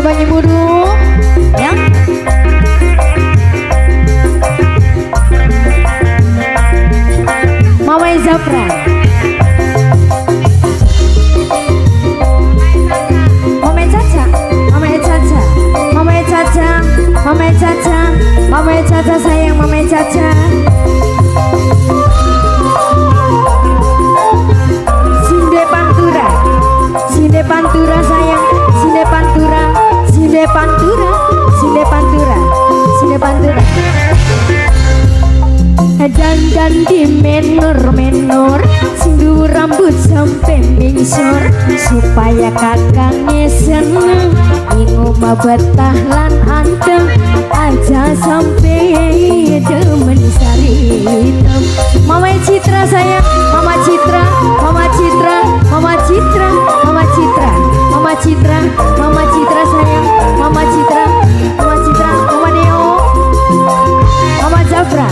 Abang Ibu dulu ya. Mama Zafra, Mama Caca, Mama Caca, Mama Caca, Mama Caca, Mama Caca sayang, Mama Caca. Sinde Pantura, Sinde Pantura sayang, Sinde Pantura, Sinde Pantura, Sinde Pantura, Sinde Pantura. Dan di menor sindu rambut sampai mingsor supaya kakangnya seneng ingum betah lan anteng aja sampai demen saritem. Mama Citra sayang, Mama Citra, Mama Citra, Mama Citra, Mama Citra, Mama Citra, Mama Citra sayang, Mama Citra, Mama Citra, Mama Neo, Mama Zafra.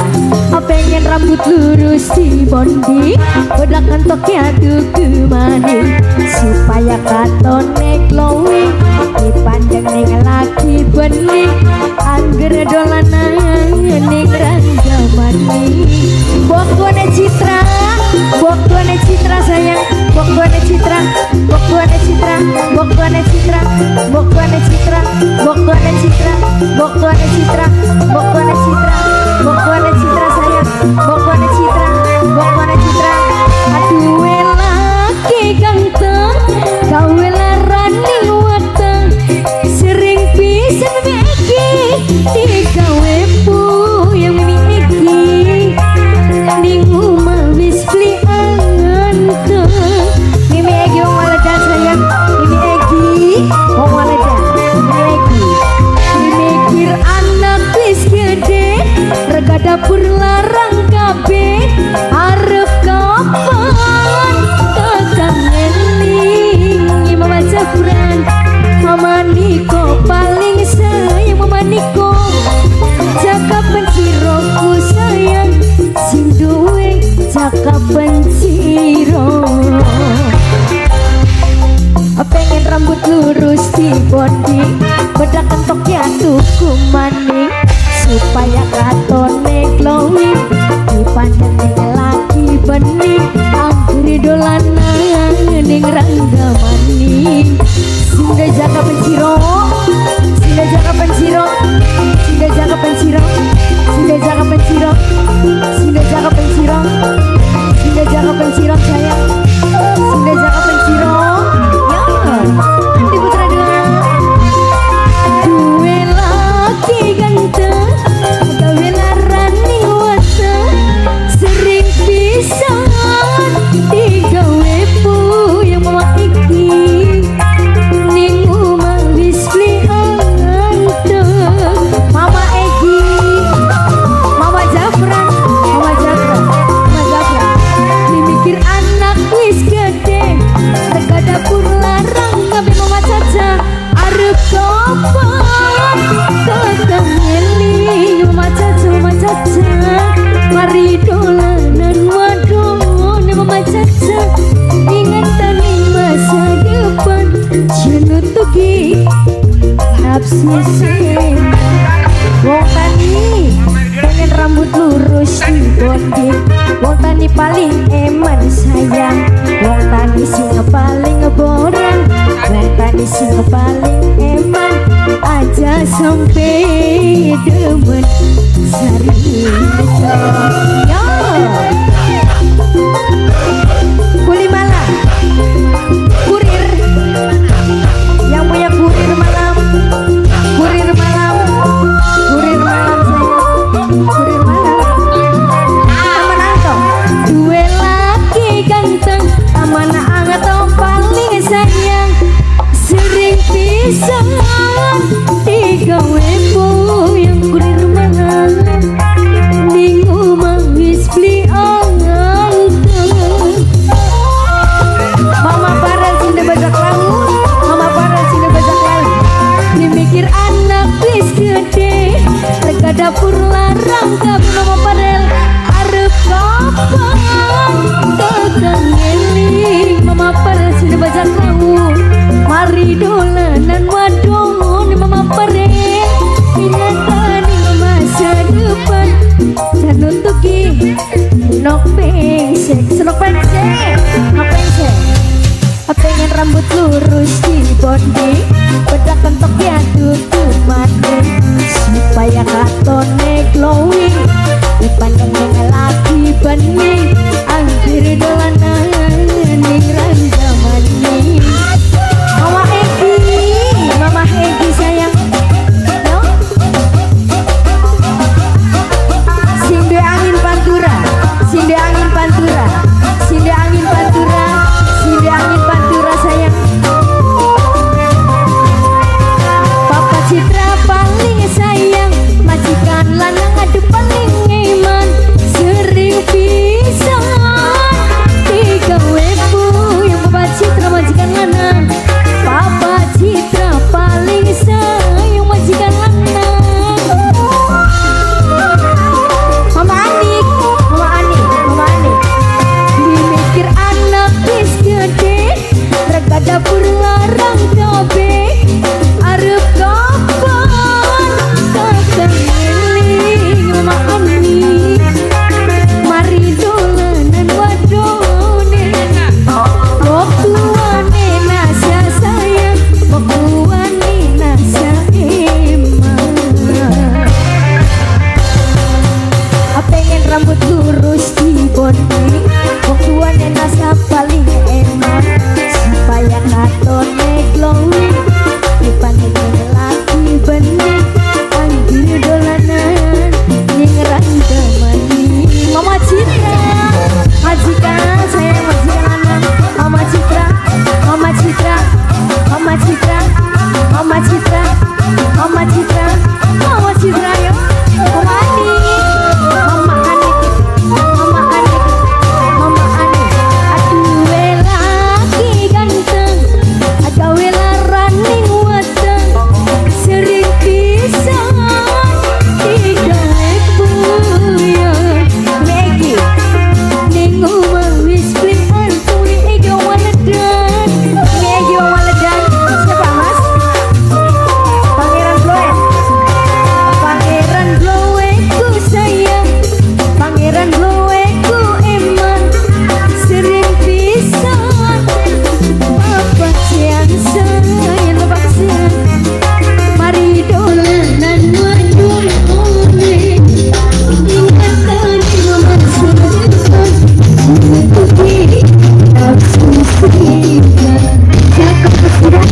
Pengen rambut lurus di bondi bedak kentoknya duku maning supaya katone glowing dipandang ning laki bening angger dolanan ning rangga maning. Bokone Citra, bokone Citra sayang, bokone Citra, bokone Citra, bokone Citra, bokone Citra, bokone Citra, bokone Citra, bokone Citra, bokone Citra sayang, bokone Citra, bokone Citra. Aduh laki ganteng, gawe larani wateng, sering pisan meki digawe puyeng miki ning umah wis beli anteng. Mimi Egi wong waledan sayang, Mimi Egi wong waledan, Mimi Egi. Mikir anak wis gede, rega dapur larang kabeh, arep kapan kakang eling. Mama Zafran, Mama Niko paling sayang, Mama Niko jaga penciroku sayang, sing duwe jaga penciro. Pengen rambut lurus di bondi bedak kentoknya tuku maning supaya katone glowing dipandang ning laki bening anggere dolanan ning rangga maning. Sinde jaga penciro, sinde jaga penciro, sinde jaga penciro, sinde jaga penciro, sinde jaga penciro, sinde jaga penciro sayang, sinde jaga penciro. Ibu Tradila duwe laki ganteng, gawe larani wateng, sering pisan digawe puyeng mama iki ning omah wis beli anteng. Mama Egi, Mama Zafra, Mama Zafra, Mama Zafra. Dimikir anak wis gede, rega dapur larang kabeh. Mama Caca arep kapan kakang eling. Mama Caca, Mama Caca mari dolanan wadon. Mama Caca ingatan ning masa depan jenutuki nafsu sing. Wong tani pengen rambut lurus di bondi, wong tani paling eman sayang, wong tani sing paling borang, wong tani sing paling eman aja sampai demen sari. Yo Kuli malam kurir yang punya kurir malam, kurir malam, kurir malam sayang, kurir malam. Taman Anto duwe laki ganteng, taman Anto paling sayang, sering pisan digawe puyeng kurir malam ning omah pengsek, selok pengsek, pengsek. Pengen rambut lurus di bonding, bedak kentoknya tutup mati, supaya katone glowing, dipandang dengan laki bening, angkir dolanan ning ranjamani. Mama Egi sayang, no? Sinde angin pantura, sinde angin pantura, sinde angin pantura, sinde angin pantura sayang. Papa Citra paling sayang, majikan lanang adu paling iman, sering pisan tiga webu yang Papa Citra majikan lanang. Papa Citra paling sayang majikan lanang. Mama Anik, Mama Anik, Mama Anik, dimikir anak wis gede, rega dapur larang cabe, arep kapan kakak ngeling. Mama Anik, mari dolanan wadone, waktuane nasa sayang, waktuane nasa emang. Pengen rambut lurus di bonding, waktuane nasa paling emang, supaya katone glowing, dipandang laki bening, anjir dolanan ning ranjamani. Mama Citra, majikan sayang majikan lanang. Mama Citra, Mama Citra, Mama Citra, Mama Citra, Mama Citra, Mama Citra yo. Mama Anik, Mama Anik, Mama Anik, Mama Anik. Aduh laki ganteng, agawe laraning weteng, sering pisan tiga lebu ya. Megi ning omah wis klian tuli egi waledan, egi waledan. Siapa mas? Pangeran Bloet, Pangeran Bloetku sayang, Pangeran Bloetku emang, sering pisan apa siang sayang, apa siang. Mari dolanan wadone, ingatan masa depan, menutupi nafsu sehingga cakap sudah.